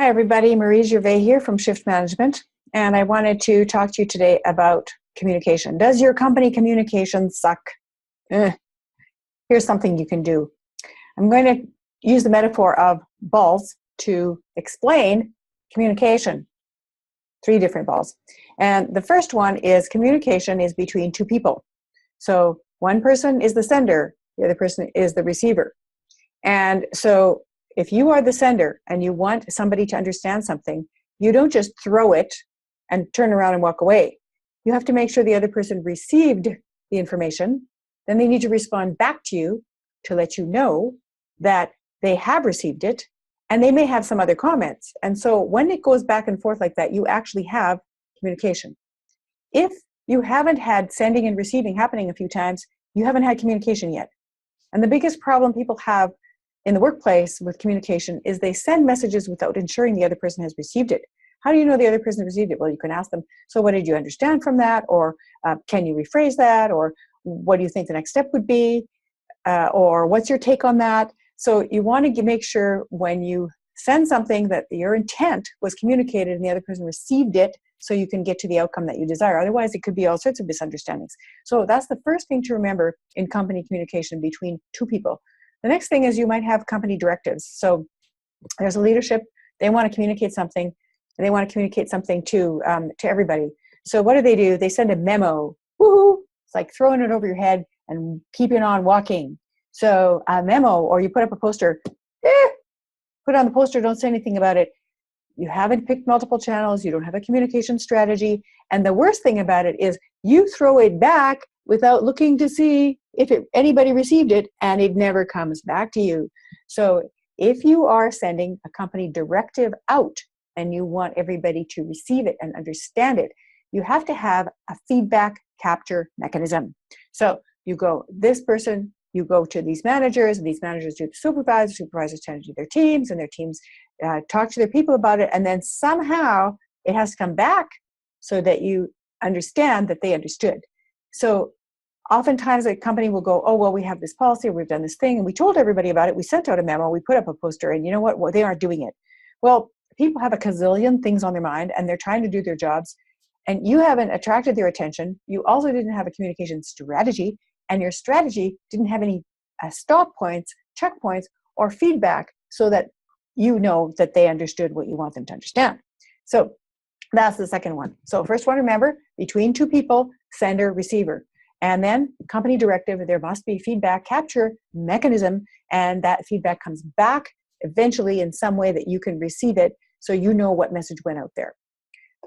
Hi, everybody. Marie Gervais here from Shift Management, and I wanted to talk to you today about communication. Does your company communication suck? Here's something you can do. I'm going to use the metaphor of balls to explain communication. 3 different balls. And the first one is communication is between 2 people. So one person is the sender, the other person is the receiver. And so if you are the sender and you want somebody to understand something, you don't just throw it and turn around and walk away. You have to make sure the other person received the information. Then they need to respond back to you to let you know that they have received it, and they may have some other comments. And so when it goes back and forth like that, you actually have communication. If you haven't had sending and receiving happening a few times, you haven't had communication yet. And the biggest problem people have in the workplace with communication is they send messages without ensuring the other person has received it. How do you know the other person received it? Well, you can ask them, so what did you understand from that? Or can you rephrase that? Or what do you think the next step would be? Or what's your take on that? So you want to make sure when you send something that your intent was communicated and the other person received it, so you can get to the outcome that you desire. Otherwise, it could be all sorts of misunderstandings. So that's the first thing to remember in company communication between 2 people. The next thing is you might have company directives. So there's a leadership, they want to communicate something, and they want to communicate something to everybody. So what do? They send a memo. Woohoo! It's like throwing it over your head and keeping on walking. So a memo, or you put up a poster, put on the poster, don't say anything about it. You haven't picked multiple channels, you don't have a communication strategy, and the worst thing about it is you throw it back without looking to see if anybody received it, and it never comes back to you. So if you are sending a company directive out and you want everybody to receive it and understand it, you have to have a feedback capture mechanism. So you go, this person, you go to these managers, and these managers do the supervisors tend to do their teams, and their teams talk to their people about it, and then somehow it has to come back so that you understand that they understood. So oftentimes a company will go, oh, well, we have this policy, or we've done this thing, and we told everybody about it, we sent out a memo, we put up a poster, and you know what, well, they aren't doing it. Well, people have a gazillion things on their mind, and they're trying to do their jobs, and you haven't attracted their attention. You also didn't have a communication strategy, and your strategy didn't have any stop points, checkpoints, or feedback so that you know that they understood what you want them to understand. So that's the second one. So first one, remember, between 2 people, sender, receiver. And then company directive, there must be feedback capture mechanism, and that feedback comes back eventually in some way that you can receive it so you know what message went out there.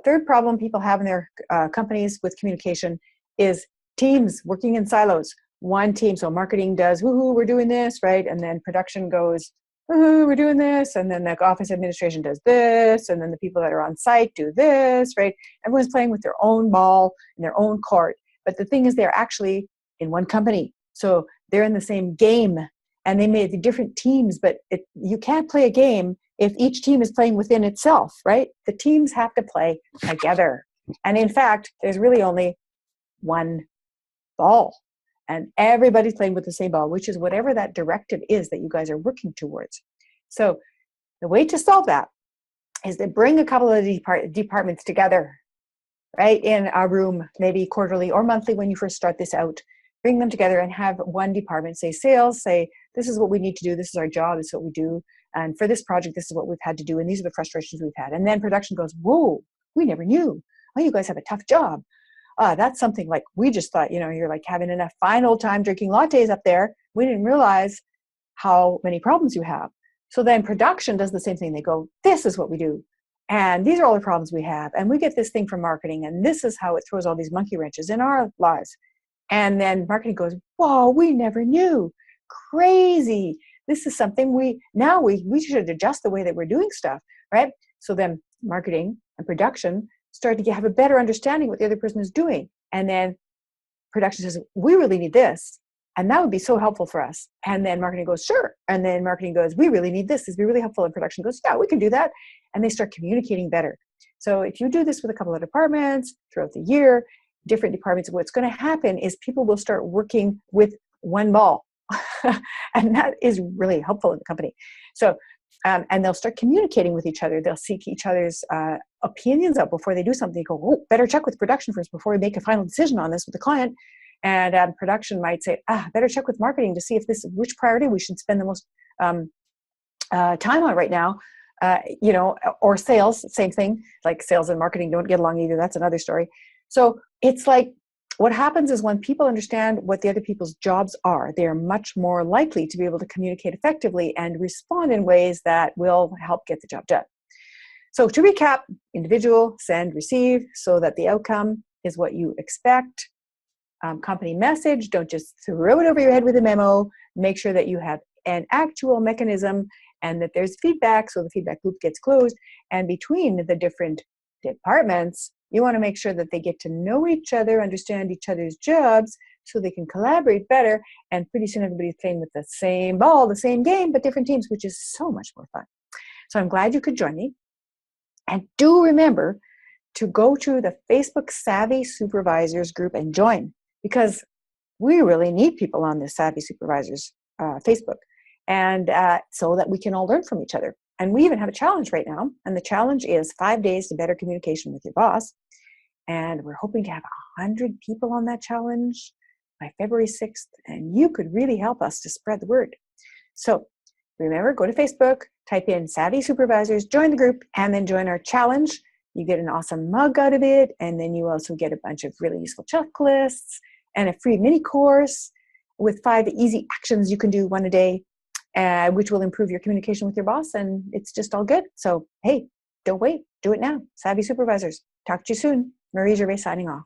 Third problem people have in their companies with communication is teams working in silos. One team, so marketing does, woohoo, we're doing this, right? And then production goes, woohoo, we're doing this. And then the office administration does this. And then the people that are on site do this, right? Everyone's playing with their own ball in their own court. But the thing is, they're actually in one company. So they're in the same game, and they may be different teams, but you can't play a game if each team is playing within itself, right? The teams have to play together. And in fact, there's really only one ball, and everybody's playing with the same ball, which is whatever that directive is that you guys are working towards. So the way to solve that is to bring a couple of departments together, right, in a room, maybe quarterly or monthly when you first start this out. Bring them together and have one department, say sales, say, this is what we need to do, this is our job, this is what we do, and for this project, this is what we've had to do, and these are the frustrations we've had. And then production goes, whoa, we never knew. Oh, you guys have a tough job. That's something like we just thought, you're like having enough fine old time drinking lattes up there. We didn't realize how many problems you have. So then production does the same thing. They go, this is what we do. And these are all the problems we have. And we get this thing from marketing. And this is how it throws all these monkey wrenches in our lives. And then marketing goes, whoa, we never knew. Crazy. This is something we should adjust the way that we're doing stuff, right? So then marketing and production start to have a better understanding what the other person is doing. And then production says, we really need this. And that would be so helpful for us. And then marketing goes, sure. And then marketing goes, we really need this. This would be really helpful. And production goes, yeah, we can do that. And they start communicating better. So if you do this with a couple of departments throughout the year, different departments, what's going to happen is people will start working with one ball. And that is really helpful in the company. So And they'll start communicating with each other. They'll seek each other's opinions out before they do something. They go, oh, better check with production first before we make a final decision on this with the client. And production might say, better check with marketing to see if which priority we should spend the most time on right now. Or sales, same thing. Like sales and marketing don't get along either. That's another story. So it's like, what happens is when people understand what the other people's jobs are, they are much more likely to be able to communicate effectively and respond in ways that will help get the job done. So to recap, individual, send, receive, so that the outcome is what you expect. Company message, don't just throw it over your head with a memo. Make sure that you have an actual mechanism and that there's feedback, so the feedback loop gets closed. And between the different departments, you want to make sure that they get to know each other, understand each other's jobs, so they can collaborate better. And pretty soon everybody's playing with the same ball, the same game, but different teams, which is so much more fun. So I'm glad you could join me. And do remember to go to the Facebook Savvy Supervisors group and join, because we really need people on this Savvy Supervisors Facebook, and so that we can all learn from each other. And we even have a challenge right now, and the challenge is 5 days to better communication with your boss. And we're hoping to have 100 people on that challenge by February 6th, and you could really help us to spread the word. So remember, go to Facebook, type in Savvy Supervisors, join the group, and then join our challenge. You get an awesome mug out of it, and then you also get a bunch of really useful checklists and a free mini course with 5 easy actions you can do one a day, which will improve your communication with your boss, and it's just all good. So, hey, don't wait. Do it now. Savvy Supervisors. Talk to you soon. Marie Gervais signing off.